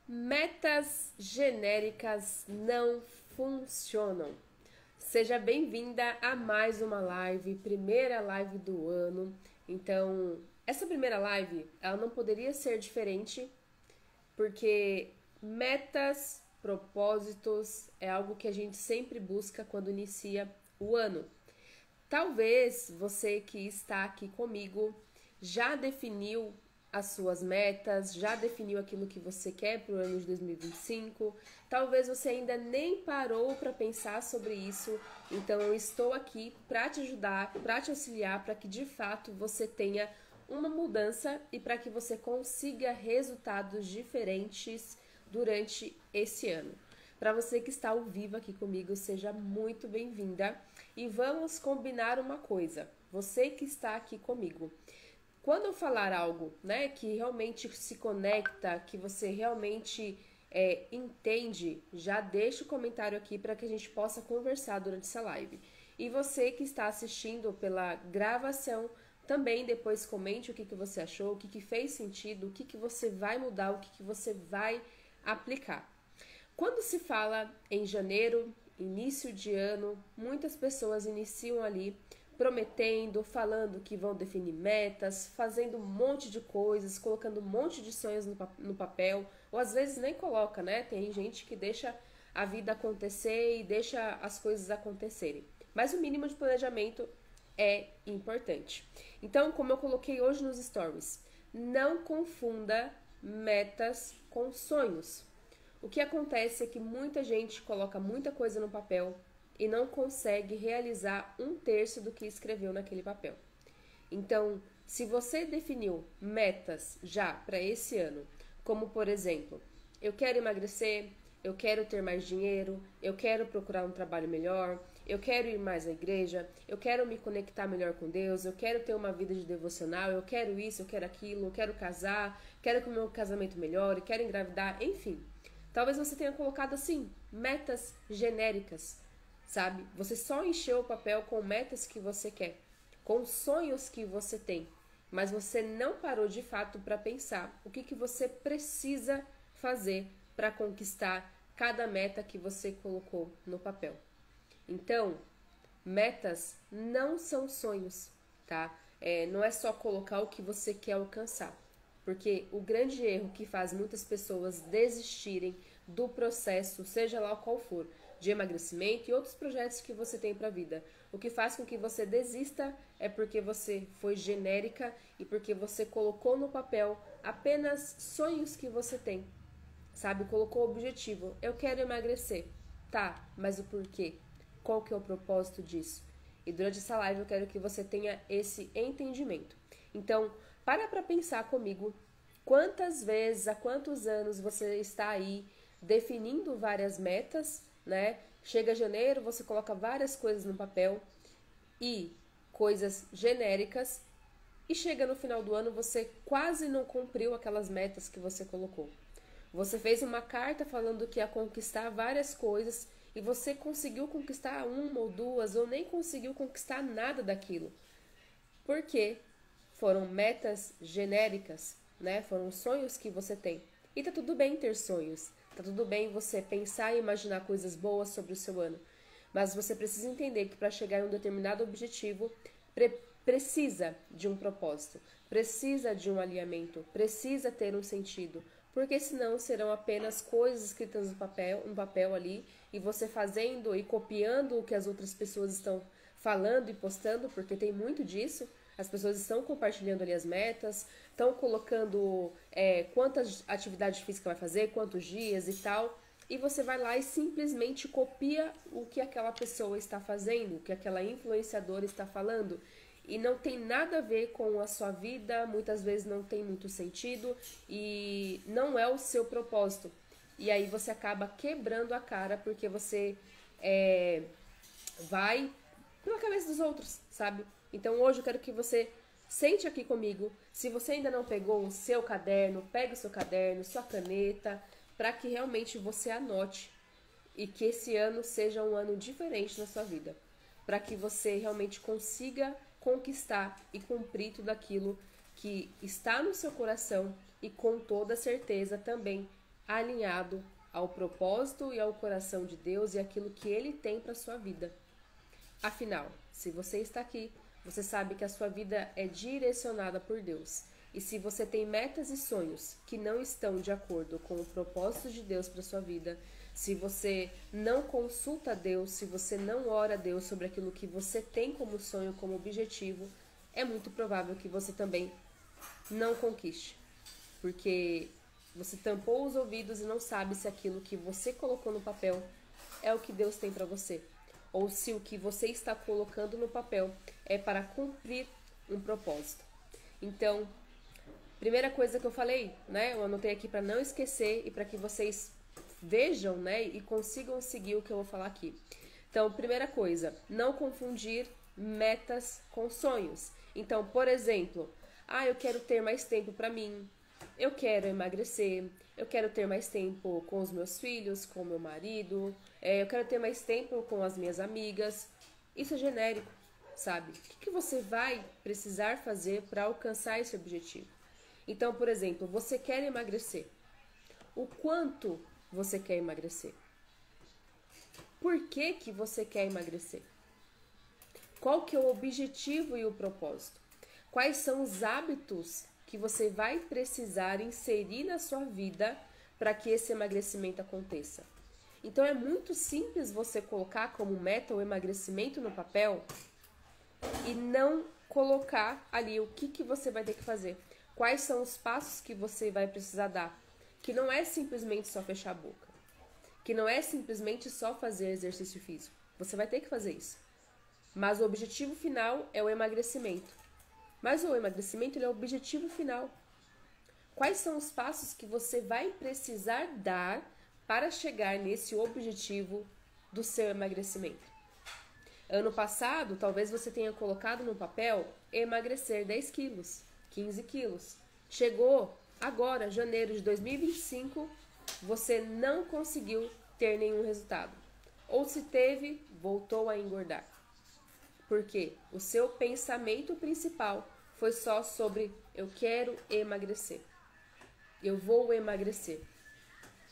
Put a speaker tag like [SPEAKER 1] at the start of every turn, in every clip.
[SPEAKER 1] Metas genéricas não funcionam. Seja bem-vinda a mais uma live, primeira live do ano. Então, essa primeira live, ela não poderia ser diferente, porque metas, propósitos é algo que a gente sempre busca quando inicia o ano. Talvez você que está aqui comigo já definiu as suas metas, já definiu aquilo que você quer para o ano de 2025. Talvez você ainda nem parou para pensar sobre isso. Então eu estou aqui para te ajudar, para te auxiliar, para que de fato você tenha uma mudança e para que você consiga resultados diferentes durante esse ano. Para você que está ao vivo aqui comigo, seja muito bem-vinda e vamos combinar uma coisa. Você que está aqui comigo, quando eu falar algo, né, que realmente se conecta, que você realmente entende, já deixa o comentário aqui para que a gente possa conversar durante essa live. E você que está assistindo pela gravação, também depois comente o que você achou, o que fez sentido, o que você vai mudar, o que você vai aplicar. Quando se fala em janeiro, início de ano, muitas pessoas iniciam ali prometendo, falando que vão definir metas, fazendo um monte de coisas, colocando um monte de sonhos no papel, ou às vezes nem coloca, né? Tem gente que deixa a vida acontecer e deixa as coisas acontecerem. Mas o mínimo de planejamento é importante. Então, como eu coloquei hoje nos stories, não confunda metas com sonhos. O que acontece é que muita gente coloca muita coisa no papel e não consegue realizar 1/3 do que escreveu naquele papel. Então, se você definiu metas já para esse ano, como por exemplo, eu quero emagrecer, eu quero ter mais dinheiro, eu quero procurar um trabalho melhor, eu quero ir mais à igreja, eu quero me conectar melhor com Deus, eu quero ter uma vida de devocional, eu quero isso, eu quero aquilo, eu quero casar, quero que o meu casamento melhore, quero engravidar, enfim. Talvez você tenha colocado assim, metas genéricas, sabe? Você só encheu o papel com metas que você quer, com sonhos que você tem, mas você não parou de fato para pensar o que você precisa fazer para conquistar cada meta que você colocou no papel. Então, metas não são sonhos, tá? Não é só colocar o que você quer alcançar. Porque o grande erro que faz muitas pessoas desistirem do processo, seja lá qual for, de emagrecimento e outros projetos que você tem para a vida, o que faz com que você desista é porque você foi genérica e porque você colocou no papel apenas sonhos que você tem, sabe? Colocou o objetivo, eu quero emagrecer. Tá, mas o porquê? Qual que é o propósito disso? E durante essa live eu quero que você tenha esse entendimento. Então, para pensar comigo, quantas vezes, há quantos anos você está aí definindo várias metas, né? Chega janeiro, você coloca várias coisas no papel e coisas genéricas, e chega no final do ano, você quase não cumpriu aquelas metas que você colocou. Você fez uma carta falando que ia conquistar várias coisas e você conseguiu conquistar uma ou duas, ou nem conseguiu conquistar nada daquilo. Por quê? Foram metas genéricas, né? Foram sonhos que você tem. E tá tudo bem ter sonhos. Tá tudo bem você pensar e imaginar coisas boas sobre o seu ano. Mas você precisa entender que para chegar em um determinado objetivo, precisa de um propósito, precisa de um alinhamento, precisa ter um sentido. Porque senão serão apenas coisas escritas no papel ali, e você fazendo e copiando o que as outras pessoas estão falando e postando, porque tem muito disso. As pessoas estão compartilhando ali as metas, estão colocando quantas atividades físicas vai fazer, quantos dias e tal. E você vai lá e simplesmente copia o que aquela pessoa está fazendo, o que aquela influenciadora está falando. E não tem nada a ver com a sua vida, muitas vezes não tem muito sentido e não é o seu propósito. E aí você acaba quebrando a cara porque você vai pela cabeça dos outros, sabe? Então hoje eu quero que você sente aqui comigo. Se você ainda não pegou o seu caderno, pegue o seu caderno, sua caneta, para que realmente você anote e que esse ano seja um ano diferente na sua vida. Para que você realmente consiga conquistar e cumprir tudo aquilo que está no seu coração e com toda certeza também alinhado ao propósito e ao coração de Deus e aquilo que Ele tem para sua vida. Afinal, se você está aqui, você sabe que a sua vida é direcionada por Deus. E se você tem metas e sonhos que não estão de acordo com o propósito de Deus para sua vida, se você não consulta a Deus, se você não ora a Deus sobre aquilo que você tem como sonho, como objetivo, é muito provável que você também não conquiste. Porque você tampou os ouvidos e não sabe se aquilo que você colocou no papel é o que Deus tem para você. Ou se o que você está colocando no papel é para cumprir um propósito. Então, primeira coisa que eu falei, né? Eu anotei aqui para não esquecer e para que vocês vejam, né? E consigam seguir o que eu vou falar aqui. Então, primeira coisa, não confundir metas com sonhos. Então, por exemplo, eu quero ter mais tempo para mim, eu quero emagrecer, eu quero ter mais tempo com os meus filhos, com o meu marido, eu quero ter mais tempo com as minhas amigas. Isso é genérico, sabe? O que você vai precisar fazer para alcançar esse objetivo? Então, por exemplo, você quer emagrecer. O quanto você quer emagrecer? Por que você quer emagrecer? Qual que é o objetivo e o propósito? Quais são os hábitos que você vai precisar inserir na sua vida para que esse emagrecimento aconteça? Então é muito simples você colocar como meta o emagrecimento no papel e não colocar ali o que você vai ter que fazer. Quais são os passos que você vai precisar dar? Que não é simplesmente só fechar a boca. Que não é simplesmente só fazer exercício físico. Você vai ter que fazer isso. Mas o objetivo final é o emagrecimento. Mas o emagrecimento ele é o objetivo final. Quais são os passos que você vai precisar dar para chegar nesse objetivo do seu emagrecimento? Ano passado, talvez você tenha colocado no papel emagrecer 10 quilos, 15 quilos. Chegou agora, janeiro de 2025, você não conseguiu ter nenhum resultado. Ou se teve, voltou a engordar. Porque o seu pensamento principal foi só sobre eu quero emagrecer. Eu vou emagrecer.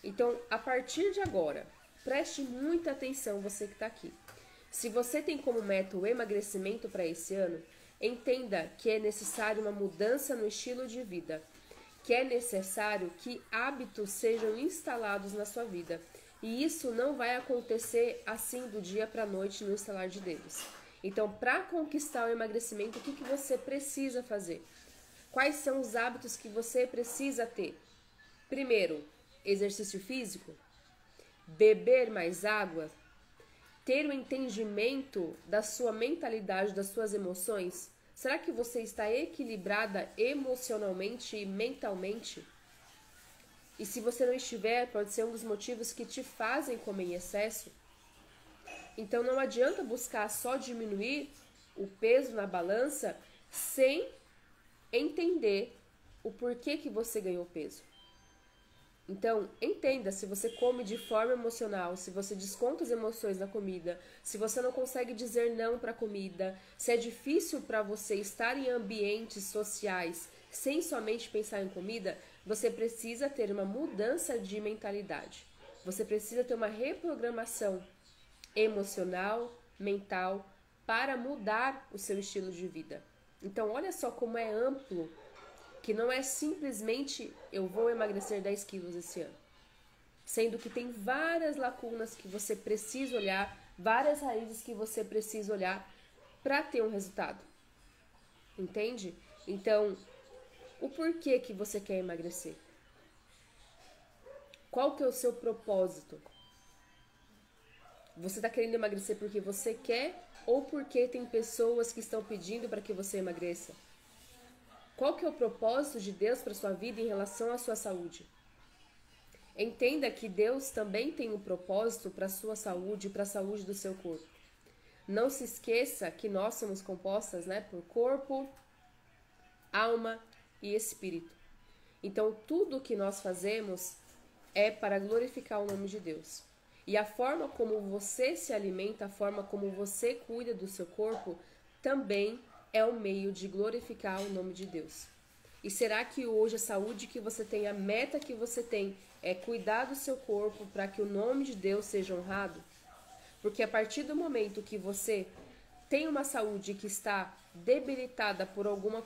[SPEAKER 1] Então, a partir de agora, preste muita atenção, você que está aqui. Se você tem como meta o emagrecimento para esse ano, entenda que é necessário uma mudança no estilo de vida, que é necessário que hábitos sejam instalados na sua vida. E isso não vai acontecer assim do dia para a noite no estalar de dedos. Então, para conquistar o emagrecimento, o que você precisa fazer? Quais são os hábitos que você precisa ter? Primeiro, exercício físico, beber mais água, ter o entendimento da sua mentalidade, das suas emoções. Será que você está equilibrada emocionalmente e mentalmente? E se você não estiver, pode ser um dos motivos que te fazem comer em excesso. Então não adianta buscar só diminuir o peso na balança sem entender o porquê que você ganhou peso. Então, entenda, se você come de forma emocional, se você desconta as emoções na comida, se você não consegue dizer não para a comida, se é difícil para você estar em ambientes sociais sem somente pensar em comida, você precisa ter uma mudança de mentalidade. Você precisa ter uma reprogramação emocional, mental, para mudar o seu estilo de vida. Então, olha só como é amplo, que não é simplesmente eu vou emagrecer 10 quilos esse ano. Sendo que tem várias lacunas que você precisa olhar, várias raízes que você precisa olhar para ter um resultado. Entende? Então, o porquê que você quer emagrecer? Qual que é o seu propósito? Você está querendo emagrecer porque você quer ou porque tem pessoas que estão pedindo para que você emagreça? Qual que é o propósito de Deus para sua vida em relação à sua saúde? Entenda que Deus também tem um propósito para a sua saúde e para a saúde do seu corpo. Não se esqueça que nós somos compostas, por corpo, alma e espírito. Então, tudo o que nós fazemos é para glorificar o nome de Deus. E a forma como você se alimenta, a forma como você cuida do seu corpo, também é um meio de glorificar o nome de Deus. E será que hoje a saúde que você tem, a meta que você tem, é cuidar do seu corpo para que o nome de Deus seja honrado? Porque a partir do momento que você tem uma saúde que está debilitada por alguma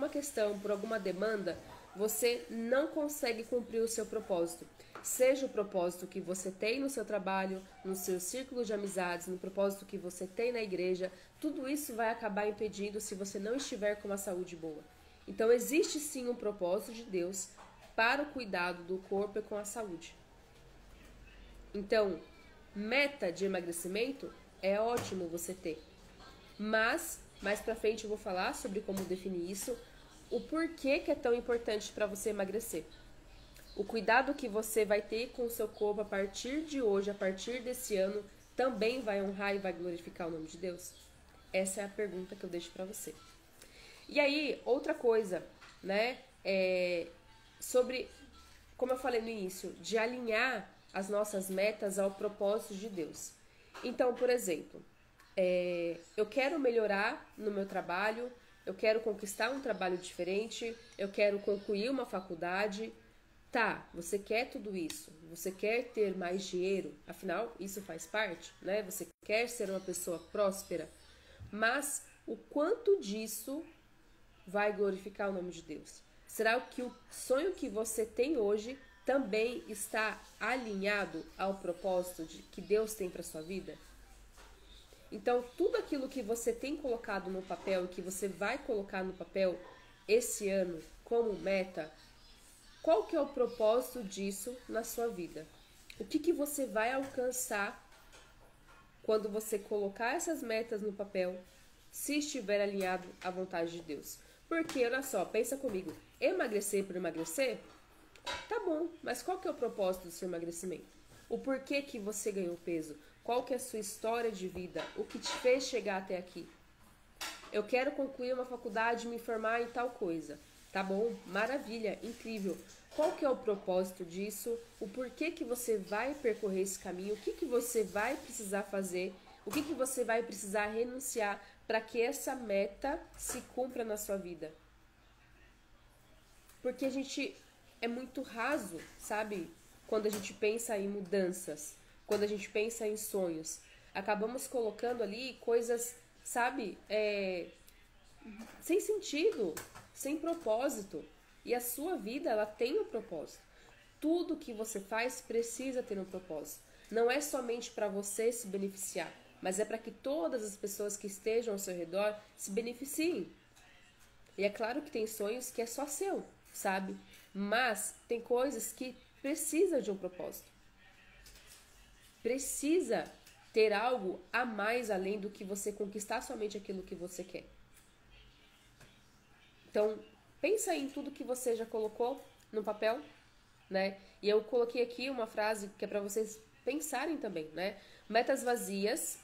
[SPEAKER 1] questão, por alguma demanda, você não consegue cumprir o seu propósito. Seja o propósito que você tem no seu trabalho, no seu círculo de amizades, no propósito que você tem na igreja, tudo isso vai acabar impedindo se você não estiver com uma saúde boa. Então existe sim um propósito de Deus para o cuidado do corpo e com a saúde. Então, meta de emagrecimento é ótimo você ter. Mas, mais pra frente eu vou falar sobre como definir isso, o porquê que é tão importante para você emagrecer. O cuidado que você vai ter com o seu corpo a partir de hoje, a partir desse ano, também vai honrar e vai glorificar o nome de Deus? Essa é a pergunta que eu deixo para você. E aí, outra coisa, né, sobre, como eu falei no início, de alinhar as nossas metas ao propósito de Deus. Então, por exemplo, eu quero melhorar no meu trabalho, eu quero conquistar um trabalho diferente, eu quero concluir uma faculdade. Tá, você quer tudo isso, você quer ter mais dinheiro, afinal, isso faz parte, né? Você quer ser uma pessoa próspera, mas o quanto disso vai glorificar o nome de Deus? Será que o sonho que você tem hoje também está alinhado ao propósito que Deus tem para sua vida? Então, tudo aquilo que você tem colocado no papel e que você vai colocar no papel esse ano como meta, qual que é o propósito disso na sua vida? O que você vai alcançar quando você colocar essas metas no papel, se estiver alinhado à vontade de Deus? Porque, olha só, pensa comigo, emagrecer por emagrecer? Tá bom, mas qual que é o propósito do seu emagrecimento? O porquê que você ganhou peso? Qual que é a sua história de vida? O que te fez chegar até aqui? Eu quero concluir uma faculdade e me formar em tal coisa. Tá bom, maravilha, incrível. Qual que é o propósito disso? O porquê que você vai percorrer esse caminho? O que você vai precisar fazer? O que você vai precisar renunciar para que essa meta se cumpra na sua vida? Porque a gente é muito raso, sabe? Quando a gente pensa em mudanças, quando a gente pensa em sonhos. Acabamos colocando ali coisas, sabe? Sem sentido, sem propósito. E a sua vida, ela tem um propósito. Tudo que você faz precisa ter um propósito. Não é somente para você se beneficiar, mas é para que todas as pessoas que estejam ao seu redor se beneficiem. E é claro que tem sonhos que é só seu, sabe? Mas tem coisas que precisam de um propósito. Precisa ter algo a mais além do que você conquistar somente aquilo que você quer. Então, pensa em tudo que você já colocou no papel, né? E eu coloquei aqui uma frase que é para vocês pensarem também, né? Metas vazias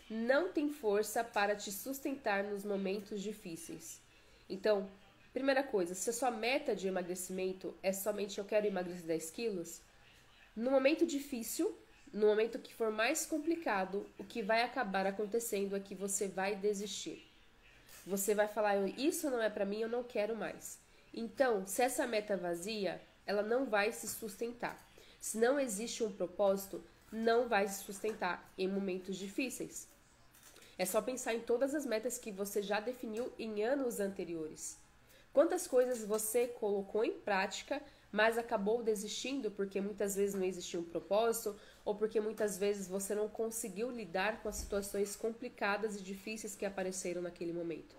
[SPEAKER 1] não têm força para te sustentar nos momentos difíceis. Então, primeira coisa, se a sua meta de emagrecimento é somente eu quero emagrecer 10 quilos, no momento difícil, no momento que for mais complicado, o que vai acabar acontecendo é que você vai desistir. Você vai falar, isso não é pra mim, eu não quero mais. Então, se essa meta é vazia, ela não vai se sustentar. Se não existe um propósito, não vai se sustentar em momentos difíceis. É só pensar em todas as metas que você já definiu em anos anteriores. Quantas coisas você colocou em prática, mas acabou desistindo porque muitas vezes não existia um propósito ou porque muitas vezes você não conseguiu lidar com as situações complicadas e difíceis que apareceram naquele momento.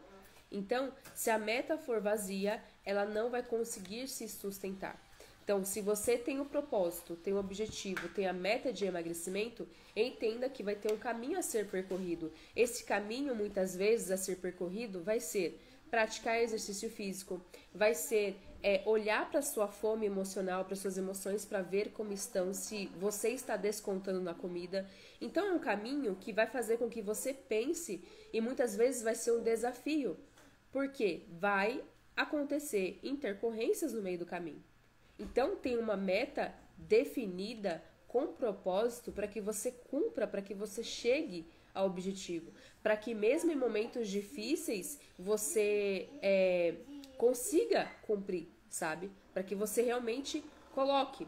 [SPEAKER 1] Então, se a meta for vazia, ela não vai conseguir se sustentar. Então, se você tem um propósito, tem um objetivo, tem a meta de emagrecimento, entenda que vai ter um caminho a ser percorrido. Esse caminho, muitas vezes, a ser percorrido vai ser praticar exercício físico, vai ser olhar para a sua fome emocional, para suas emoções, para ver como estão, se você está descontando na comida. Então, é um caminho que vai fazer com que você pense e muitas vezes vai ser um desafio, porque vai acontecer intercorrências no meio do caminho. Então, tem uma meta definida com propósito para que você cumpra, para que você chegue ao objetivo. Para que mesmo em momentos difíceis, você consiga cumprir, sabe? Para que você realmente coloque.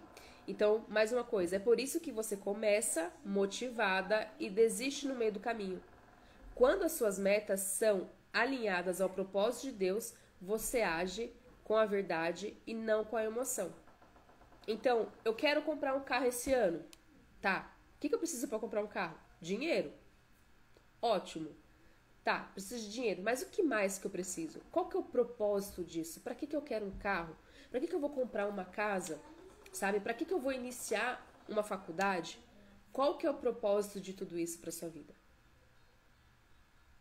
[SPEAKER 1] Então, mais uma coisa, é por isso que você começa motivada e desiste no meio do caminho. Quando as suas metas são alinhadas ao propósito de Deus, você age com a verdade e não com a emoção. Então, eu quero comprar um carro esse ano. Tá. O que eu preciso para comprar um carro? Dinheiro. Ótimo. Tá, preciso de dinheiro. Mas o que mais que eu preciso? Qual que é o propósito disso? Para que eu quero um carro? Para que eu vou comprar uma casa? Sabe? Para que eu vou iniciar uma faculdade? Qual que é o propósito de tudo isso para sua vida?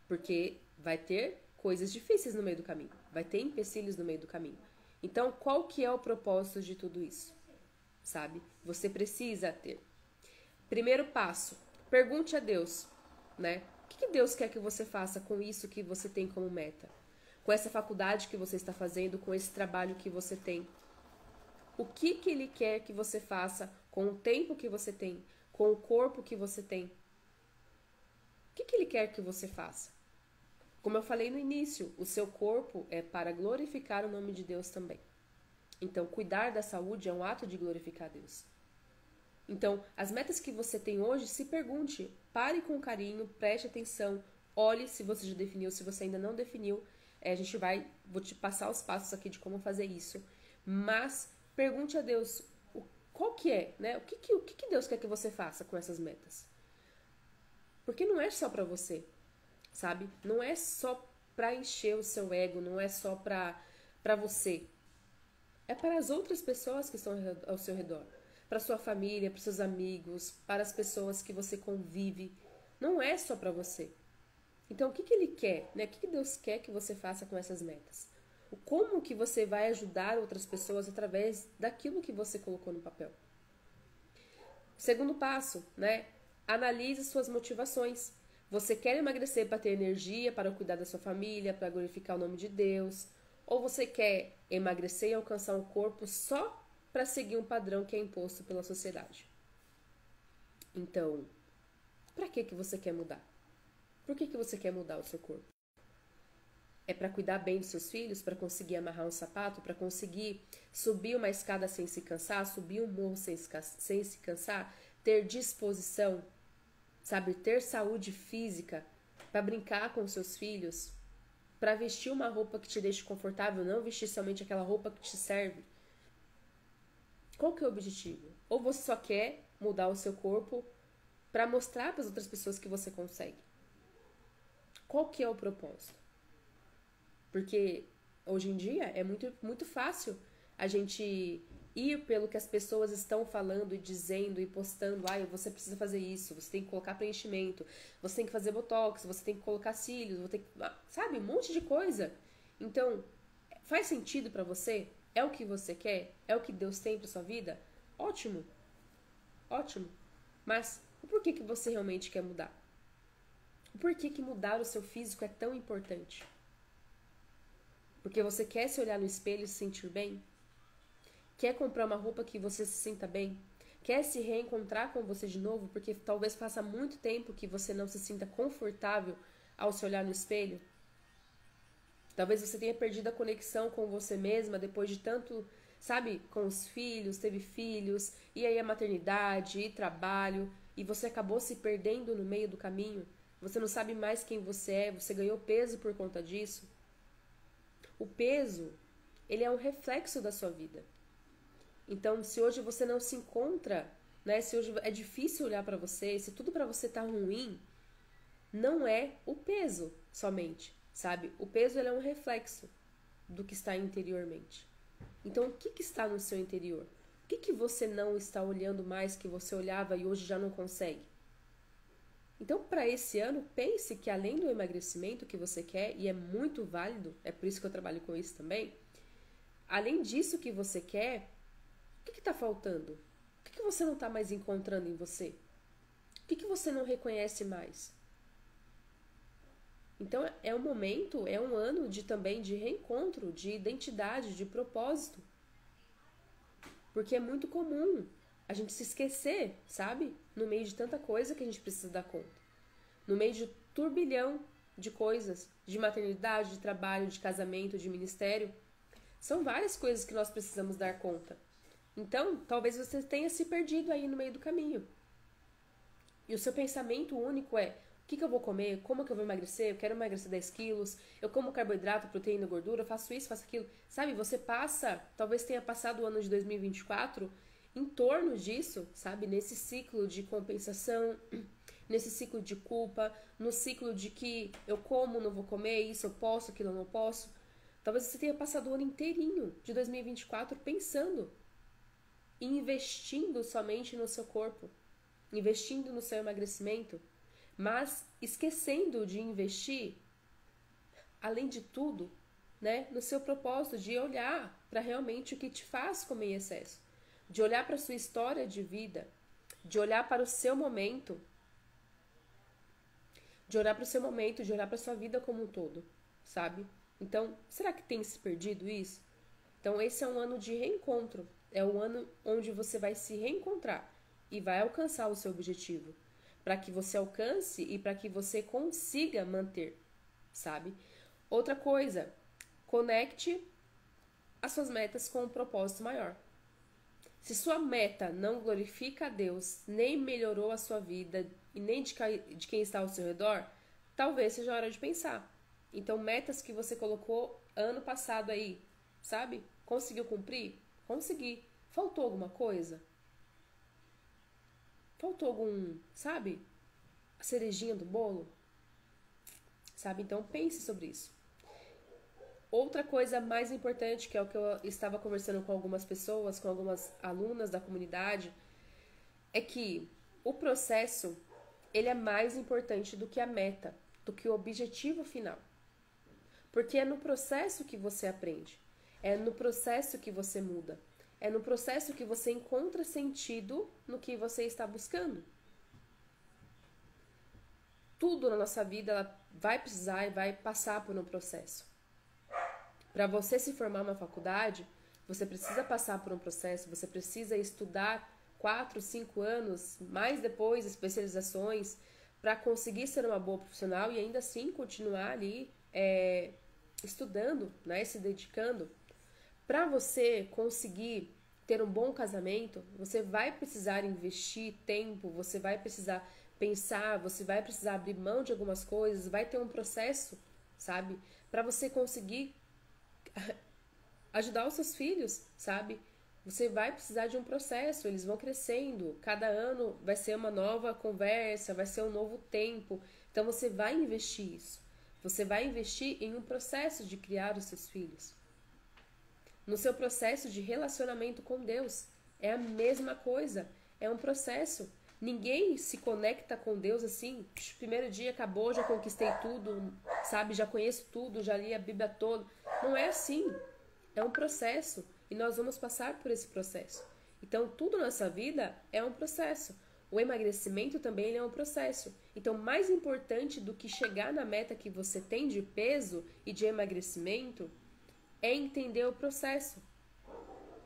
[SPEAKER 1] Porque vai ter coisas difíceis no meio do caminho. Vai ter empecilhos no meio do caminho. Então, qual que é o propósito de tudo isso? Sabe? Você precisa ter. Primeiro passo, pergunte a Deus, né? O que Deus quer que você faça com isso que você tem como meta? Com essa faculdade que você está fazendo, com esse trabalho que você tem? O que Ele quer que você faça com o tempo que você tem, com o corpo que você tem? O que Ele quer que você faça? Como eu falei no início, o seu corpo é para glorificar o nome de Deus também. Então, cuidar da saúde é um ato de glorificar a Deus. Então, as metas que você tem hoje, se pergunte, pare com carinho, preste atenção, olhe se você já definiu, se você ainda não definiu, vou te passar os passos aqui de como fazer isso, mas pergunte a Deus, qual que é, né? O que Deus quer que você faça com essas metas? Porque não é só pra você, sabe? Não é só pra encher o seu ego, não é só pra você. É para as outras pessoas que estão ao seu redor. Para sua família, para seus amigos, para as pessoas que você convive. Não é só para você. Então, o que Ele quer? Né? O que Deus quer que você faça com essas metas? Como que você vai ajudar outras pessoas através daquilo que você colocou no papel? Segundo passo, né? Analise suas motivações. Você quer emagrecer para ter energia, para cuidar da sua família, para glorificar o nome de Deus? Ou você quer emagrecer e alcançar um corpo só para seguir um padrão que é imposto pela sociedade? Então, para que você quer mudar? Por que você quer mudar o seu corpo? É para cuidar bem dos seus filhos? Para conseguir amarrar um sapato? Para conseguir subir uma escada sem se cansar? Subir um morro sem se cansar? Ter disposição? Sabe? Ter saúde física? Para brincar com seus filhos? Para vestir uma roupa que te deixe confortável? Não vestir somente aquela roupa que te serve? Qual que é o objetivo? Ou você só quer mudar o seu corpo para mostrar para as outras pessoas que você consegue? Qual que é o propósito? Porque hoje em dia é muito fácil a gente ir pelo que as pessoas estão falando e dizendo e postando. Você precisa fazer isso, você tem que colocar preenchimento, você tem que fazer botox, você tem que colocar cílios, sabe? Um monte de coisa. Então, faz sentido pra você? É o que você quer? É o que Deus tem pra sua vida? Ótimo. Ótimo. Mas o porquê que você realmente quer mudar? O porquê que mudar o seu físico é tão importante? Porque você quer se olhar no espelho e se sentir bem? Quer comprar uma roupa que você se sinta bem? Quer se reencontrar com você de novo? Porque talvez faça muito tempo que você não se sinta confortável ao se olhar no espelho. Talvez você tenha perdido a conexão com você mesma depois de tanto, sabe, com os filhos, teve filhos, e aí a maternidade, e trabalho, e você acabou se perdendo no meio do caminho. Você não sabe mais quem você é, você ganhou peso por conta disso. O peso, ele é um reflexo da sua vida. Então, se hoje você não se encontra, né, se hoje é difícil olhar pra você, se tudo pra você tá ruim, não é o peso somente, sabe? O peso, ele é um reflexo do que está interiormente. Então, o que está no seu interior? O que você não está olhando mais que você olhava e hoje já não consegue? Então, para esse ano, pense que além do emagrecimento que você quer, e é muito válido, é por isso que eu trabalho com isso também, além disso que você quer, o que está faltando? O que você não está mais encontrando em você? O que você não reconhece mais? Então, é um momento, é um ano também de reencontro, de identidade, de propósito. Porque é muito comum a gente se esquecer, sabe? No meio de tanta coisa que a gente precisa dar conta. No meio de turbilhão de coisas, de maternidade, de trabalho, de casamento, de ministério. São várias coisas que nós precisamos dar conta. Então, talvez você tenha se perdido aí no meio do caminho. E o seu pensamento único é: o que eu vou comer? Como que eu vou emagrecer? Eu quero emagrecer 10 quilos. Eu como carboidrato, proteína, gordura. Eu faço isso, faço aquilo. Sabe, você passa, talvez tenha passado o ano de 2024 em torno disso, sabe? Nesse ciclo de compensação, nesse ciclo de culpa, no ciclo de que eu como, não vou comer, isso eu posso, aquilo eu não posso. Talvez você tenha passado o ano inteirinho de 2024 pensando e investindo somente no seu corpo, investindo no seu emagrecimento, mas esquecendo de investir, além de tudo, né, no seu propósito de olhar para realmente o que te faz comer em excesso, de olhar para a sua história de vida, de olhar para o seu momento, de olhar para o seu momento, de olhar para a sua vida como um todo, sabe? Então, será que tem se perdido isso? Então, esse é um ano de reencontro. É um ano onde você vai se reencontrar e vai alcançar o seu objetivo. Para que você alcance e para que você consiga manter, sabe? Outra coisa, conecte as suas metas com um propósito maior. Se sua meta não glorifica a Deus, nem melhorou a sua vida e nem de quem está ao seu redor, talvez seja a hora de pensar. Então, metas que você colocou ano passado aí, sabe? Conseguiu cumprir? Consegui. Faltou alguma coisa? Faltou algum, sabe? A cerejinha do bolo? Sabe? Então, pense sobre isso. Outra coisa mais importante, que é o que eu estava conversando com algumas pessoas, com algumas alunas da comunidade, é que o processo, ele é mais importante do que a meta, do que o objetivo final. Porque é no processo que você aprende, é no processo que você muda, é no processo que você encontra sentido no que você está buscando. Tudo na nossa vida ela vai precisar e vai passar por um processo. Para você se formar na faculdade, você precisa passar por um processo, você precisa estudar 4, 5 anos, mais depois especializações, para conseguir ser uma boa profissional e ainda assim continuar ali estudando, né, se dedicando. Para você conseguir ter um bom casamento, você vai precisar investir tempo, você vai precisar pensar, você vai precisar abrir mão de algumas coisas, vai ter um processo, sabe? Para você conseguir ajudar os seus filhos, sabe? Você vai precisar de um processo, eles vão crescendo, cada ano vai ser uma nova conversa, vai ser um novo tempo, então você vai investir isso. Você vai investir em um processo de criar os seus filhos. No seu processo de relacionamento com Deus, é a mesma coisa, é um processo. Ninguém se conecta com Deus assim, primeiro dia acabou, já conquistei tudo, sabe, já conheço tudo, já li a Bíblia toda. Não é assim, é um processo e nós vamos passar por esse processo. Então, tudo na nossa vida é um processo. O emagrecimento também é um processo. Então, mais importante do que chegar na meta que você tem de peso e de emagrecimento é entender o processo.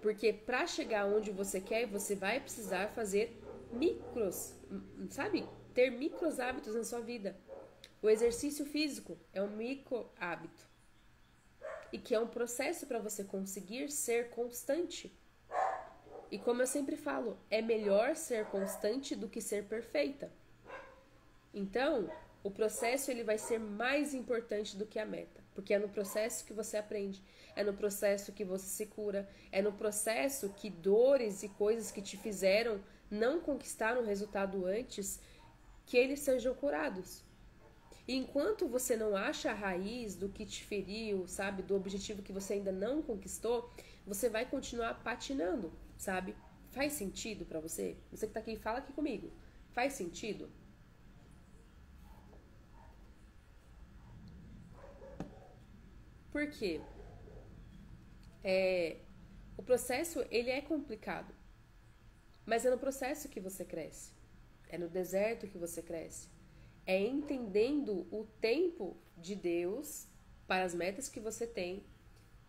[SPEAKER 1] Porque para chegar onde você quer, você vai precisar fazer ter micros hábitos na sua vida. O exercício físico é um micro hábito. E que é um processo para você conseguir ser constante. E como eu sempre falo, é melhor ser constante do que ser perfeita. Então, o processo ele vai ser mais importante do que a meta, porque é no processo que você aprende, é no processo que você se cura, é no processo que dores e coisas que te fizeram não conquistar um resultado antes, que eles sejam curados. E enquanto você não acha a raiz do que te feriu, sabe, do objetivo que você ainda não conquistou, você vai continuar patinando, sabe? Faz sentido pra você? Você que tá aqui, fala aqui comigo. Faz sentido? Por quê? O processo, ele é complicado. Mas é no processo que você cresce. É no deserto que você cresce. É entendendo o tempo de Deus para as metas que você tem,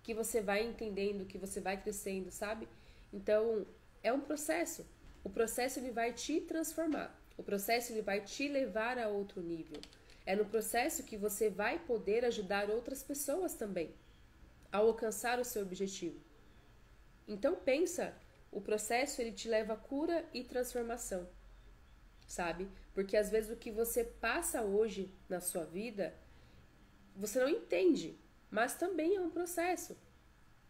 [SPEAKER 1] que você vai entendendo, que você vai crescendo, sabe? Então, é um processo. O processo ele vai te transformar. O processo ele vai te levar a outro nível. É no processo que você vai poder ajudar outras pessoas também a alcançar o seu objetivo. Então pensa o processo ele te leva a cura e transformação, sabe? Porque às vezes o que você passa hoje na sua vida, você não entende, mas também é um processo,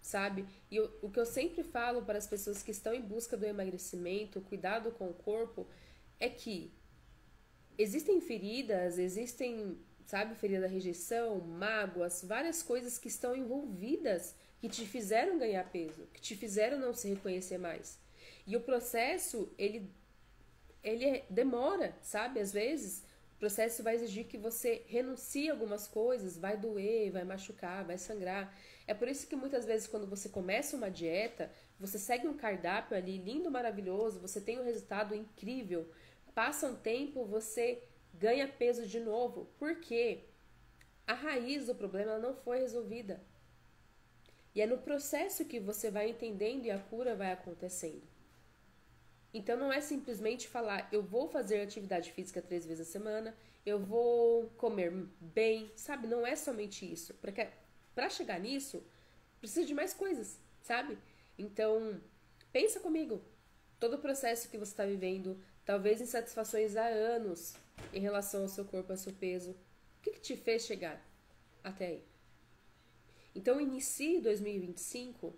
[SPEAKER 1] sabe? E o que eu sempre falo para as pessoas que estão em busca do emagrecimento, cuidado com o corpo, é que existem feridas, existem, sabe, ferida da rejeição, mágoas, várias coisas que estão envolvidas que te fizeram ganhar peso, que te fizeram não se reconhecer mais. E o processo, demora, sabe? Às vezes, o processo vai exigir que você renuncie a algumas coisas, vai doer, vai machucar, vai sangrar. É por isso que muitas vezes quando você começa uma dieta, você segue um cardápio ali lindo, maravilhoso, você tem um resultado incrível, passa um tempo, você ganha peso de novo. Por quê? A raiz do problema ela não foi resolvida. E é no processo que você vai entendendo e a cura vai acontecendo. Então não é simplesmente falar, eu vou fazer atividade física 3 vezes a semana, eu vou comer bem, sabe? Não é somente isso. Porque para chegar nisso, precisa de mais coisas, sabe? Então, pensa comigo. Todo o processo que você está vivendo, talvez insatisfações há anos em relação ao seu corpo, ao seu peso. O que te fez chegar até aí? Então, inicie 2025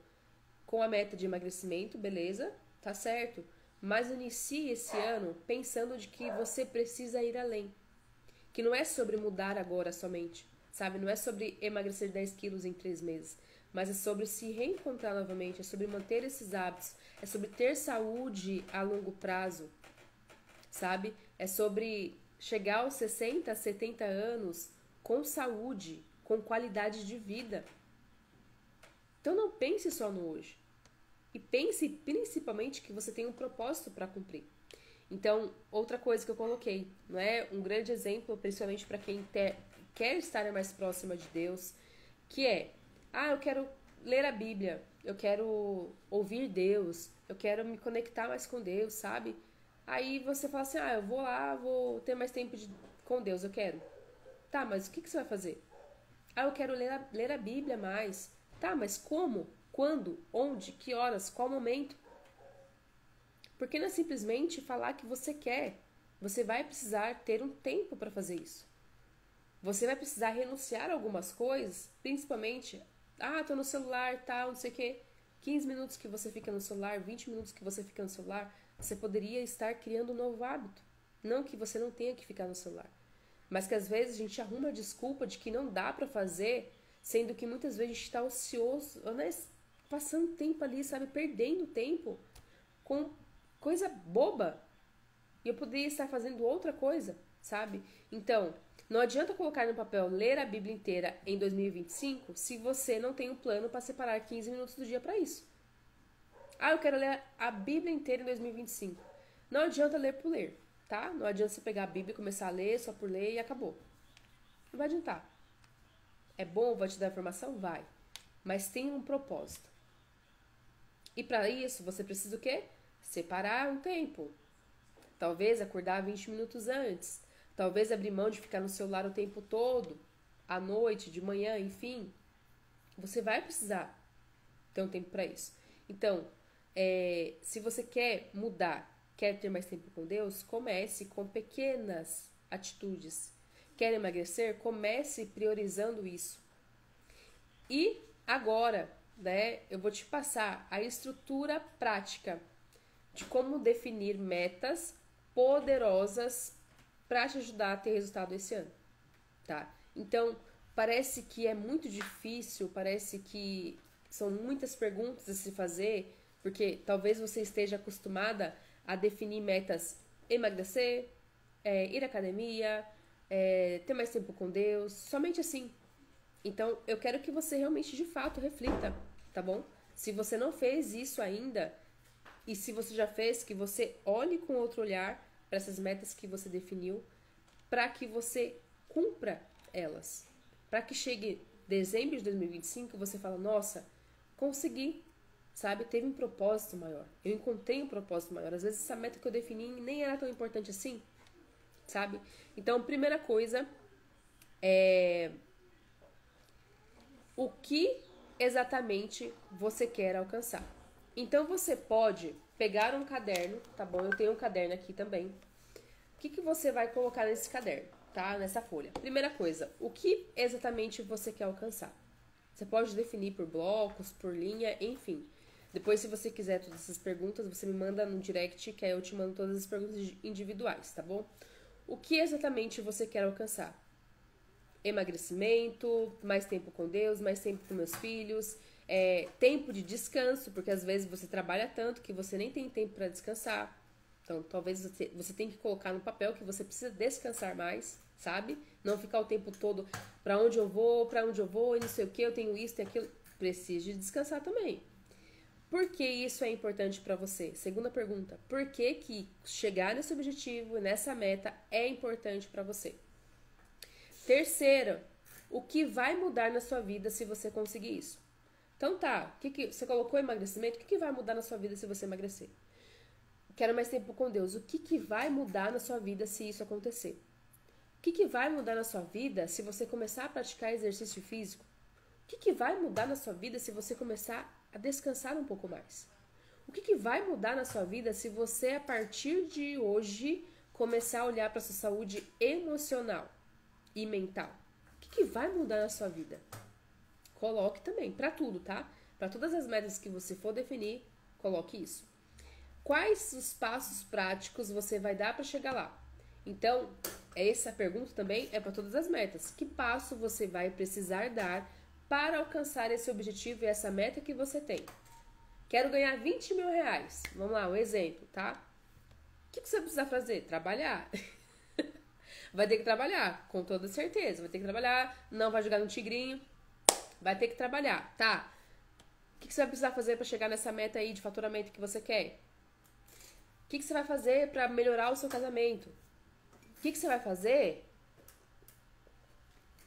[SPEAKER 1] com a meta de emagrecimento, beleza? Tá certo. Mas inicie esse ano pensando de que você precisa ir além. Que não é sobre mudar agora somente, sabe? Não é sobre emagrecer 10 quilos em 3 meses. Mas é sobre se reencontrar novamente, é sobre manter esses hábitos, é sobre ter saúde a longo prazo, sabe? É sobre chegar aos 60, 70 anos com saúde, com qualidade de vida. Então não pense só no hoje. E pense principalmente que você tem um propósito para cumprir. Então, outra coisa que eu coloquei, não é? Um grande exemplo, principalmente para quem quer estar mais próxima de Deus, que é, eu quero ler a Bíblia, eu quero ouvir Deus, eu quero me conectar mais com Deus, sabe? Aí você fala assim, eu vou lá, vou ter mais tempo com Deus, eu quero. Tá, mas o que você vai fazer? Eu quero ler a Bíblia mais. Tá, mas como? Quando? Onde? Que horas? Qual momento? Porque não é simplesmente falar que você quer. Você vai precisar ter um tempo para fazer isso. Você vai precisar renunciar a algumas coisas, principalmente, tô no celular, tal, não sei o quê. 15 minutos que você fica no celular, 20 minutos que você fica no celular, você poderia estar criando um novo hábito. Não que você não tenha que ficar no celular, mas que às vezes a gente arruma a desculpa de que não dá para fazer, sendo que muitas vezes a gente está ocioso, né? Passando tempo ali, sabe? Perdendo tempo com coisa boba. E eu poderia estar fazendo outra coisa, sabe? Então, não adianta colocar no papel ler a Bíblia inteira em 2025 se você não tem um plano para separar 15 minutos do dia para isso. Eu quero ler a Bíblia inteira em 2025. Não adianta ler por ler, tá? Não adianta você pegar a Bíblia e começar a ler só por ler e acabou. Não vai adiantar. É bom, vai te dar informação? Vai. Mas tem um propósito. E para isso, você precisa o quê? Separar um tempo. Talvez acordar 20 minutos antes. Talvez abrir mão de ficar no celular o tempo todo. À noite, de manhã, enfim. Você vai precisar ter um tempo para isso. Então, se você quer mudar, quer ter mais tempo com Deus, comece com pequenas atitudes. Quer emagrecer? Comece priorizando isso. E agora, né, eu vou te passar a estrutura prática de como definir metas poderosas para te ajudar a ter resultado esse ano, tá? Então, parece que é muito difícil, parece que são muitas perguntas a se fazer, porque talvez você esteja acostumada a definir metas emagrecer, ir à academia, ter mais tempo com Deus, somente assim. Então, eu quero que você realmente, de fato, reflita, tá bom? Se você não fez isso ainda, e se você já fez, que você olhe com outro olhar para essas metas que você definiu, para que você cumpra elas. Para que chegue dezembro de 2025, você fala, nossa, consegui, sabe? Teve um propósito maior. Eu encontrei um propósito maior. Às vezes essa meta que eu defini nem era tão importante assim, sabe? Então, primeira coisa é o que exatamente você quer alcançar. Então você pode pegar um caderno, tá bom? Eu tenho um caderno aqui também. O que você vai colocar nesse caderno, tá? Nessa folha. Primeira coisa, o que exatamente você quer alcançar? Você pode definir por blocos, por linha, enfim. Depois, se você quiser todas essas perguntas, você me manda no direct, que aí eu te mando todas as perguntas individuais, tá bom? O que exatamente você quer alcançar? Emagrecimento, mais tempo com Deus, mais tempo com meus filhos, tempo de descanso, porque às vezes você trabalha tanto que você nem tem tempo para descansar. Então, talvez você tenha que colocar no papel que você precisa descansar mais, sabe? Não ficar o tempo todo para onde eu vou, e não sei o que, eu tenho isso e aquilo. Precisa de descansar também. Por que isso é importante para você? Segunda pergunta. Por que chegar nesse objetivo, nessa meta, é importante para você? Terceira, o que vai mudar na sua vida se você conseguir isso? Então tá, você colocou emagrecimento, o que vai mudar na sua vida se você emagrecer? Quero mais tempo com Deus. O que vai mudar na sua vida se isso acontecer? O que vai mudar na sua vida se você começar a praticar exercício físico? O que vai mudar na sua vida se você começar a descansar um pouco mais? O que vai mudar na sua vida se você, a partir de hoje, começar a olhar para a sua saúde emocional e mental? O que vai mudar na sua vida? Coloque também, para tudo, tá? Para todas as metas que você for definir, coloque isso. Quais os passos práticos você vai dar para chegar lá? Então, essa pergunta também é para todas as metas. Que passo você vai precisar dar para alcançar esse objetivo e essa meta que você tem? Quero ganhar 20 mil reais. Vamos lá, um exemplo, tá? O que você vai precisar fazer? Trabalhar. Vai ter que trabalhar, com toda certeza. Vai ter que trabalhar, não vai jogar no tigrinho. Vai ter que trabalhar, tá? O que você vai precisar fazer para chegar nessa meta aí de faturamento que você quer? O que você vai fazer para melhorar o seu casamento? O que você vai fazer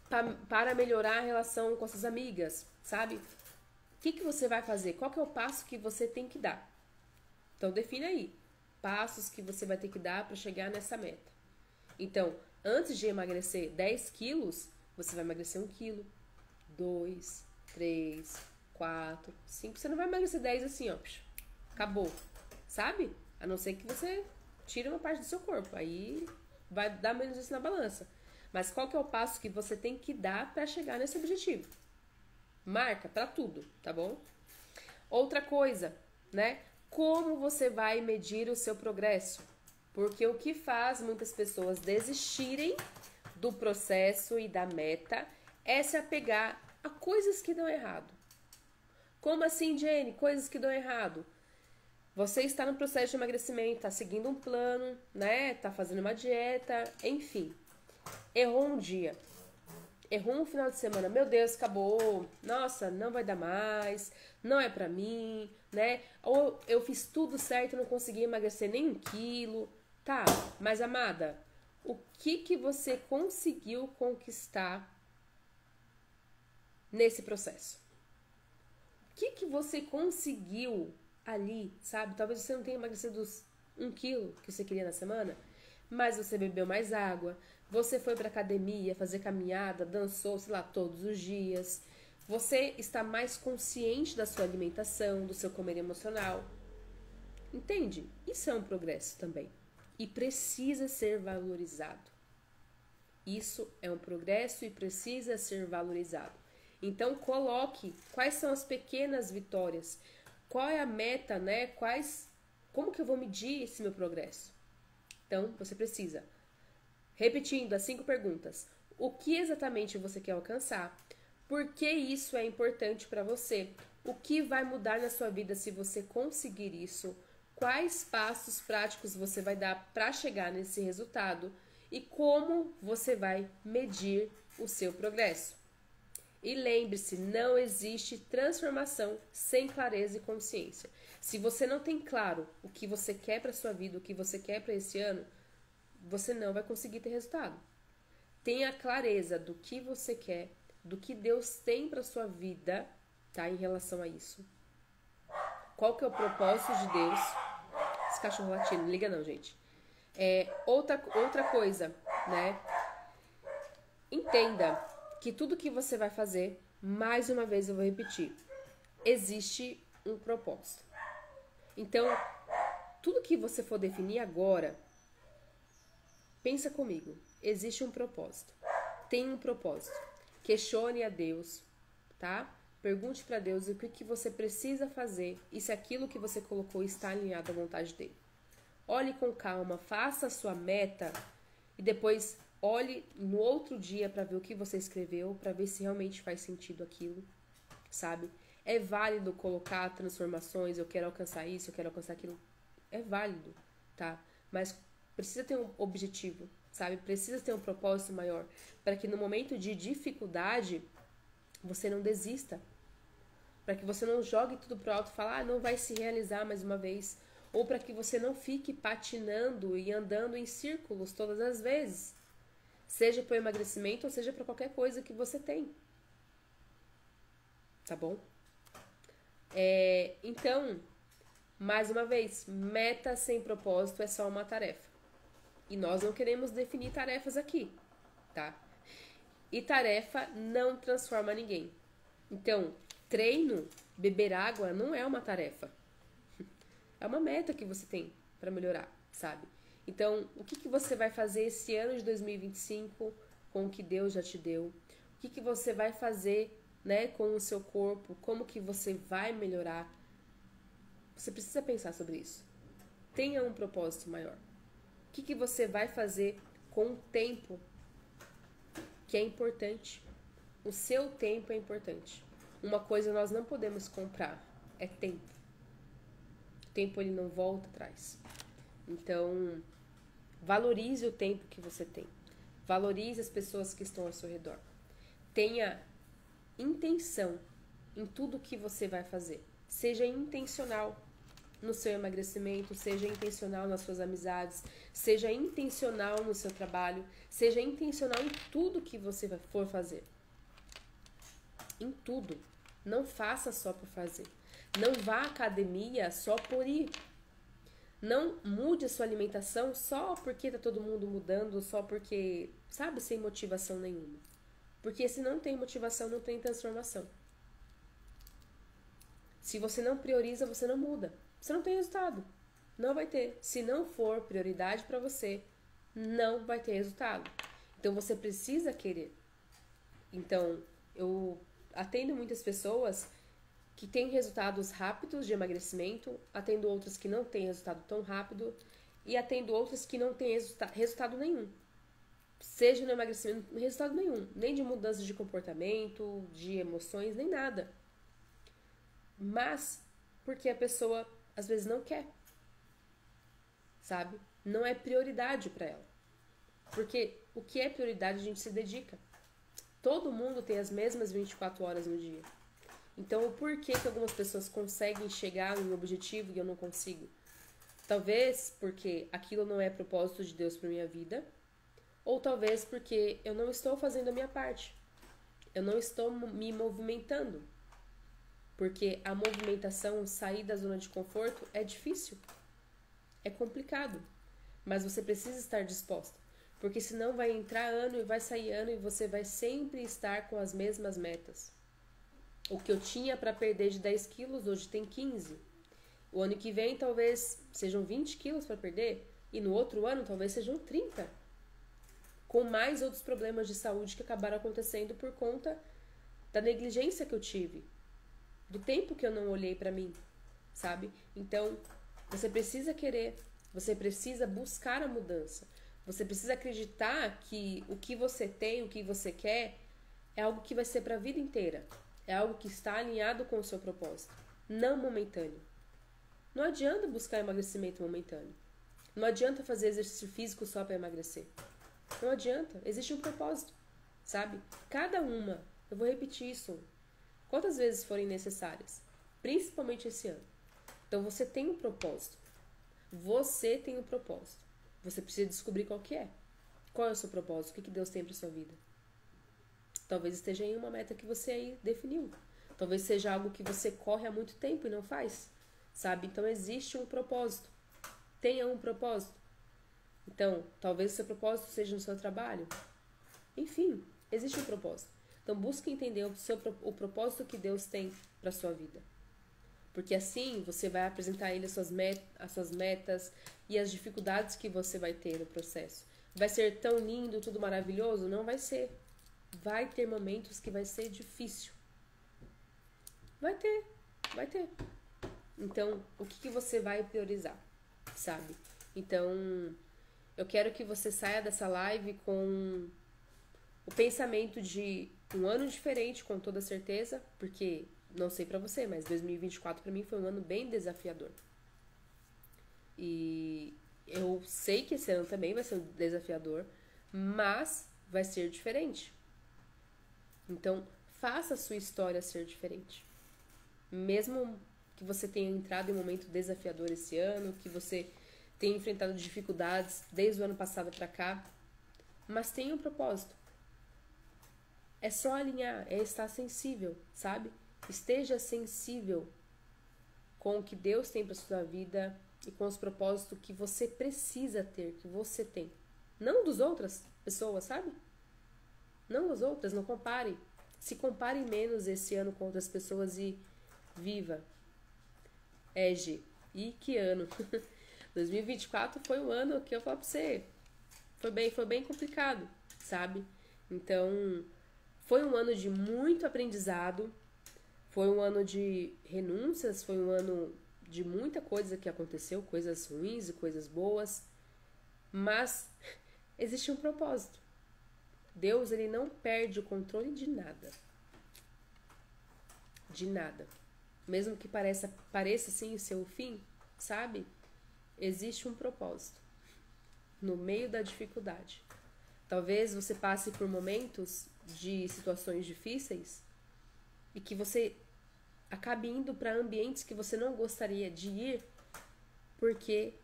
[SPEAKER 1] para melhorar a relação com as suas amigas, sabe? O que você vai fazer? Qual que é o passo que você tem que dar? Então, define aí. Passos que você vai ter que dar para chegar nessa meta. Então, antes de emagrecer 10 quilos, você vai emagrecer 1 quilo, 2, 3, 4, 5. Você não vai emagrecer 10 assim, ó. Acabou. Sabe? A não ser que você tire uma parte do seu corpo. Aí vai dar menos isso na balança. Mas qual que é o passo que você tem que dar para chegar nesse objetivo? Marca para tudo, tá bom? Outra coisa, né? Como você vai medir o seu progresso? Porque o que faz muitas pessoas desistirem do processo e da meta é se apegar a coisas que dão errado. Como assim, Jenny? Coisas que dão errado? Você está no processo de emagrecimento, está seguindo um plano, né? Está fazendo uma dieta, enfim. Errou um dia. Errou um final de semana. Meu Deus, acabou. Nossa, não vai dar mais. Não é pra mim, né? Ou eu fiz tudo certo e não consegui emagrecer nem 1 quilo. Tá, mas amada, o que você conseguiu conquistar nesse processo? O que você conseguiu ali, sabe? Talvez você não tenha emagrecido os 1 quilo que você queria na semana, mas você bebeu mais água, você foi pra academia fazer caminhada, dançou, sei lá, todos os dias. Você está mais consciente da sua alimentação, do seu comer emocional. Entende? Isso é um progresso também. E precisa ser valorizado. Isso é um progresso e precisa ser valorizado. Então, coloque quais são as pequenas vitórias. Qual é a meta, né? Como que eu vou medir esse meu progresso? Então, você precisa. Repetindo as 5 perguntas. O que exatamente você quer alcançar? Por que isso é importante para você? O que vai mudar na sua vida se você conseguir isso? Quais passos práticos você vai dar para chegar nesse resultado? E como você vai medir o seu progresso? E lembre-se, não existe transformação sem clareza e consciência. Se você não tem claro o que você quer para sua vida, o que você quer para esse ano, você não vai conseguir ter resultado. Tenha clareza do que você quer, do que Deus tem para sua vida, tá? Em relação a isso. Qual que é o propósito de Deus? Esse cachorro latindo, não liga não, gente. Outra coisa, né? Entenda que tudo que você vai fazer, mais uma vez eu vou repetir, existe um propósito. Então, tudo que você for definir agora, pensa comigo. Existe um propósito. Tem um propósito. Questione a Deus, tá? Pergunte para Deus o que você precisa fazer e se aquilo que você colocou está alinhado à vontade dele. Olhe com calma, faça a sua meta e depois olhe no outro dia para ver o que você escreveu, para ver se realmente faz sentido aquilo, sabe? É válido colocar transformações, eu quero alcançar isso, eu quero alcançar aquilo. É válido, tá? Mas precisa ter um objetivo, sabe? Precisa ter um propósito maior, para que no momento de dificuldade você não desista, para que você não jogue tudo pro alto e fale, não vai se realizar mais uma vez, ou para que você não fique patinando e andando em círculos todas as vezes, seja para o emagrecimento ou seja para qualquer coisa que você tem, tá bom? Então, mais uma vez, meta sem propósito é só uma tarefa. E nós não queremos definir tarefas aqui, tá? E tarefa não transforma ninguém. Então, treino, beber água não é uma tarefa. É uma meta que você tem para melhorar, sabe? Então, o que você vai fazer esse ano de 2025 com o que Deus já te deu? O que você vai fazer, né, com o seu corpo? Como que você vai melhorar? Você precisa pensar sobre isso. Tenha um propósito maior. O que você vai fazer com o tempo que é importante? O seu tempo é importante. Uma coisa nós não podemos comprar é tempo. O tempo ele não volta atrás. Então, valorize o tempo que você tem. Valorize as pessoas que estão ao seu redor. Tenha intenção em tudo que você vai fazer. Seja intencional no seu emagrecimento, seja intencional nas suas amizades, seja intencional no seu trabalho, seja intencional em tudo que você for fazer. Em tudo. Não faça só por fazer. Não vá à academia só por ir. Não mude a sua alimentação só porque tá todo mundo mudando, só porque, sabe, sem motivação nenhuma. Porque se não tem motivação, não tem transformação. Se você não prioriza, você não muda. Você não tem resultado. Não vai ter. Se não for prioridade para você, não vai ter resultado. Então você precisa querer. Então, eu atendo muitas pessoas que têm resultados rápidos de emagrecimento, atendo outras que não têm resultado tão rápido e atendo outras que não têm resultado nenhum. Seja no emagrecimento, resultado nenhum. Nem de mudança de comportamento, de emoções, nem nada. Mas porque a pessoa às vezes não quer, sabe? Não é prioridade para ela. Porque o que é prioridade a gente se dedica. Todo mundo tem as mesmas 24 horas no dia. Então, o porquê que algumas pessoas conseguem chegar em um objetivo e eu não consigo? Talvez porque aquilo não é propósito de Deus para minha vida, ou talvez porque eu não estou fazendo a minha parte. Eu não estou me movimentando. Porque a movimentação, sair da zona de conforto é difícil. É complicado. Mas você precisa estar disposta. Porque senão vai entrar ano e vai sair ano e você vai sempre estar com as mesmas metas. O que eu tinha para perder de 10 quilos, hoje tem 15. O ano que vem talvez sejam 20 quilos para perder. E no outro ano talvez sejam 30. Com mais outros problemas de saúde que acabaram acontecendo por conta da negligência que eu tive. Do tempo que eu não olhei para mim, sabe? Então, você precisa querer. Você precisa buscar a mudança. Você precisa acreditar que o que você tem, o que você quer, é algo que vai ser para a vida inteira. É algo que está alinhado com o seu propósito, não momentâneo. Não adianta buscar emagrecimento momentâneo. Não adianta fazer exercício físico só para emagrecer. Não adianta. Existe um propósito, sabe? Cada uma, eu vou repetir isso quantas vezes forem necessárias, principalmente esse ano. Então você tem um propósito. Você tem um propósito. Você precisa descobrir qual que é. Qual é o seu propósito? O que Deus tem para sua vida? Talvez esteja em uma meta que você aí definiu. Talvez seja algo que você corre há muito tempo e não faz, sabe? Então existe um propósito. Tenha um propósito. Então, talvez o seu propósito seja no seu trabalho. Enfim, existe um propósito. Então busque entender o propósito que Deus tem para sua vida. Porque assim você vai apresentar a ele as suas metas e as dificuldades que você vai ter no processo. Vai ser tão lindo, tudo maravilhoso? Não vai ser. Vai ter momentos que vai ser difícil. Vai ter, vai ter. Então, o que você vai priorizar, sabe? Então, eu quero que você saia dessa live com o pensamento de um ano diferente, com toda certeza, porque não sei pra você, mas 2024 pra mim foi um ano bem desafiador. E eu sei que esse ano também vai ser desafiador, mas vai ser diferente. Então, faça a sua história ser diferente. Mesmo que você tenha entrado em um momento desafiador esse ano, que você tenha enfrentado dificuldades desde o ano passado pra cá, mas tenha um propósito. É só alinhar, é estar sensível, sabe? Esteja sensível com o que Deus tem para sua vida e com os propósitos que você precisa ter, que você tem. Não dos outras pessoas, sabe? Não das outras, não compare. Se compare menos esse ano com outras pessoas e viva. Gi, e que ano? 2024 foi um ano que eu falo pra você, foi bem complicado, sabe? Então, foi um ano de muito aprendizado, foi um ano de renúncias, foi um ano de muita coisa que aconteceu, coisas ruins e coisas boas, mas existe um propósito. Deus, ele não perde o controle de nada. De nada. Mesmo que pareça sim o seu fim, sabe? Existe um propósito no meio da dificuldade. Talvez você passe por momentos de situações difíceis e que você acabe indo para ambientes que você não gostaria de ir, porque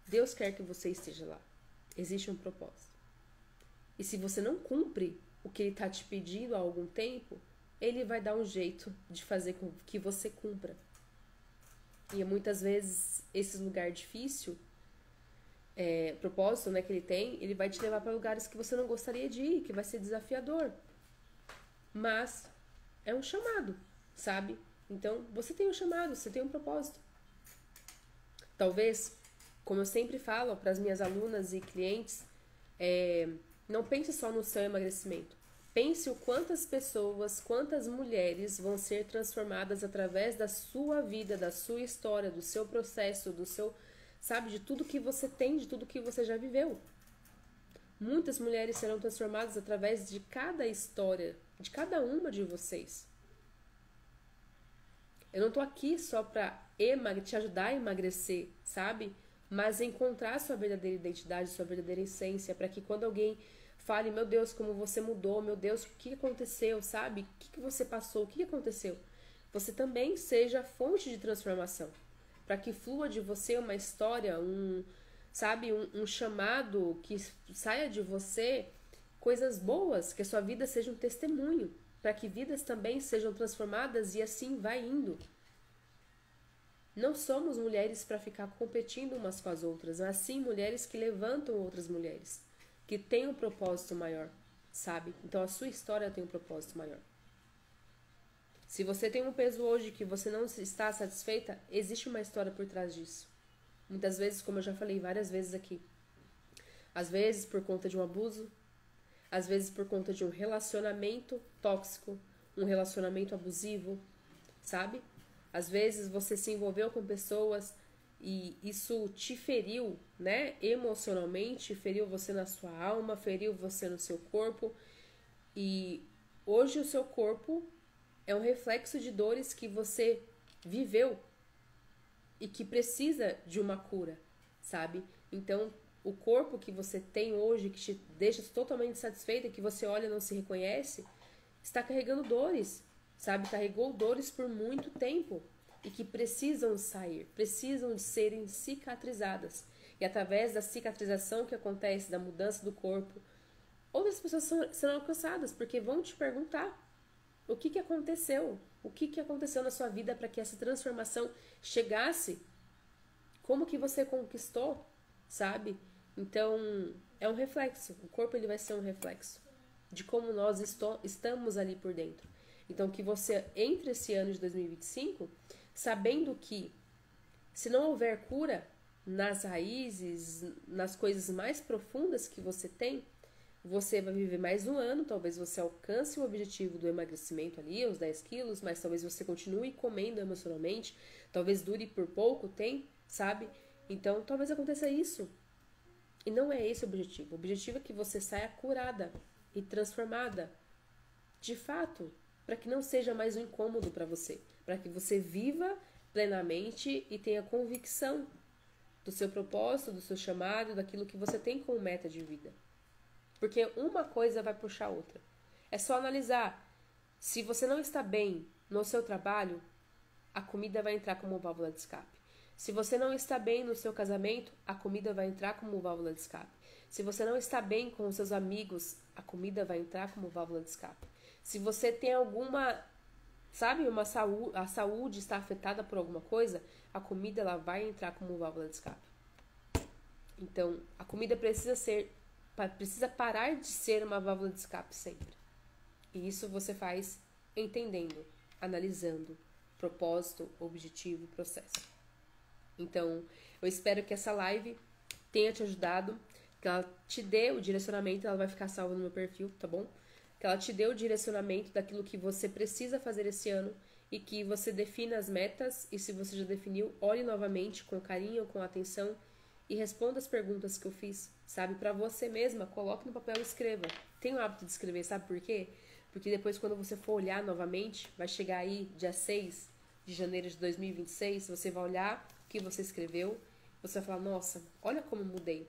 [SPEAKER 1] Deus quer que você esteja lá. Existe um propósito. E se você não cumpre o que Ele está te pedindo há algum tempo, Ele vai dar um jeito de fazer com que você cumpra. E muitas vezes esse lugar difícil, propósito, né, que Ele tem, Ele vai te levar para lugares que você não gostaria de ir, que vai ser desafiador. Mas é um chamado, sabe? Então, você tem um chamado, você tem um propósito. Talvez, como eu sempre falo para as minhas alunas e clientes, não pense só no seu emagrecimento. Pense o quantas pessoas, quantas mulheres vão ser transformadas através da sua vida, da sua história, do seu processo, do seu, sabe, de tudo que você tem, de tudo que você já viveu. Muitas mulheres serão transformadas através de cada história, de cada uma de vocês. Eu não tô aqui só pra te ajudar a emagrecer, sabe? Mas encontrar sua verdadeira identidade, sua verdadeira essência, para que quando alguém fale, meu Deus, como você mudou, meu Deus, o que aconteceu, sabe? O que você passou, o que aconteceu? Você também seja fonte de transformação, para que flua de você uma história, um chamado, que saia de você coisas boas, que a sua vida seja um testemunho, para que vidas também sejam transformadas e assim vai indo. Não somos mulheres para ficar competindo umas com as outras, mas sim mulheres que levantam outras mulheres, que têm um propósito maior, sabe? Então a sua história tem um propósito maior. Se você tem um peso hoje que você não está satisfeita, existe uma história por trás disso. Muitas vezes, como eu já falei várias vezes aqui, às vezes por conta de um abuso, às vezes por conta de um relacionamento tóxico, um relacionamento abusivo, sabe? Às vezes você se envolveu com pessoas e isso te feriu, né? Emocionalmente, feriu você na sua alma, feriu você no seu corpo. E hoje o seu corpo é um reflexo de dores que você viveu e que precisa de uma cura, sabe? Então, o corpo que você tem hoje, que te deixa totalmente satisfeita, que você olha e não se reconhece, está carregando dores, sabe? Carregou dores por muito tempo e que precisam sair, precisam de serem cicatrizadas. E através da cicatrização que acontece, da mudança do corpo, outras pessoas serão alcançadas, porque vão te perguntar o que aconteceu, o que aconteceu na sua vida para que essa transformação chegasse, como que você conquistou, sabe? Então, é um reflexo, o corpo ele vai ser um reflexo de como nós estamos ali por dentro. Então, que você, entre esse ano de 2025, sabendo que se não houver cura nas raízes, nas coisas mais profundas que você tem, você vai viver mais um ano, talvez você alcance o objetivo do emagrecimento ali, os 10 quilos, mas talvez você continue comendo emocionalmente, talvez dure por pouco tempo, sabe? Então, talvez aconteça isso. E não é esse o objetivo. O objetivo é que você saia curada e transformada, de fato, para que não seja mais um incômodo para você, para que você viva plenamente e tenha convicção do seu propósito, do seu chamado, daquilo que você tem como meta de vida. Porque uma coisa vai puxar a outra. É só analisar. Se você não está bem no seu trabalho, a comida vai entrar como válvula de escape. Se você não está bem no seu casamento, a comida vai entrar como válvula de escape. Se você não está bem com os seus amigos, a comida vai entrar como válvula de escape. Se você tem alguma, sabe, a saúde está afetada por alguma coisa, a comida ela vai entrar como válvula de escape. Então, a comida precisa parar de ser uma válvula de escape sempre. E isso você faz entendendo, analisando propósito, objetivo, processo. Então, eu espero que essa live tenha te ajudado, que ela te dê o direcionamento, ela vai ficar salva no meu perfil, tá bom? Que ela te dê o direcionamento daquilo que você precisa fazer esse ano e que você defina as metas e se você já definiu, olhe novamente com carinho, com atenção e responda as perguntas que eu fiz, sabe? Pra você mesma, coloque no papel e escreva. Tenha o hábito de escrever, sabe por quê? Porque depois quando você for olhar novamente, vai chegar aí dia 6 de janeiro de 2026, você vai olhar o que você escreveu, você vai falar, nossa, olha como eu mudei.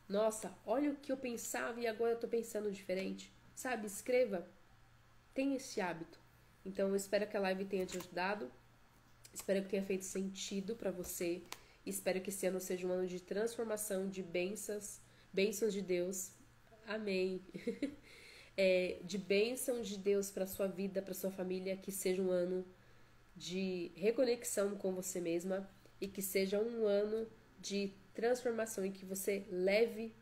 [SPEAKER 1] Nossa, olha o que eu pensava e agora eu tô pensando diferente. Sabe, escreva. Tenha esse hábito. Então eu espero que a live tenha te ajudado. Espero que tenha feito sentido pra você. Espero que esse ano seja um ano de transformação, de bênçãos de Deus. Amém. De bênção de Deus pra sua vida, pra sua família, que seja um ano de reconexão com você mesma e que seja um ano de transformação e que você leve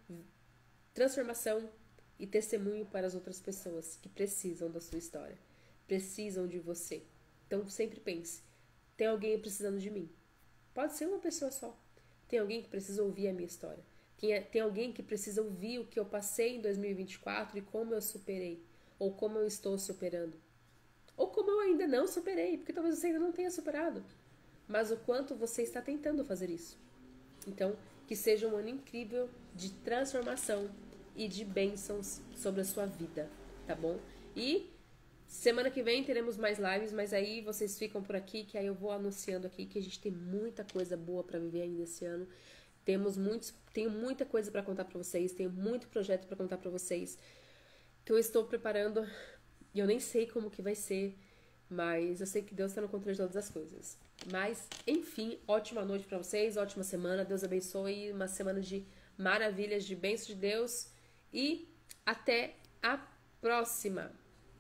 [SPEAKER 1] transformação e testemunho para as outras pessoas que precisam da sua história, precisam de você. Então sempre pense, tem alguém precisando de mim. Pode ser uma pessoa só. Tem alguém que precisa ouvir a minha história. Tem alguém que precisa ouvir o que eu passei em 2024 e como eu superei, ou como eu estou superando. Ou como eu ainda não superei, porque talvez você ainda não tenha superado. Mas o quanto você está tentando fazer isso. Então, que seja um ano incrível de transformação e de bênçãos sobre a sua vida, tá bom? E semana que vem teremos mais lives, mas aí vocês ficam por aqui, que aí eu vou anunciando aqui que a gente tem muita coisa boa para viver ainda esse ano. Tenho muita coisa para contar para vocês, tenho muito projeto para contar para vocês, que eu estou preparando. E eu nem sei como que vai ser, mas eu sei que Deus está no controle de todas as coisas. Mas, enfim, ótima noite para vocês, ótima semana, Deus abençoe, uma semana de maravilhas, de bênçãos de Deus e até a próxima!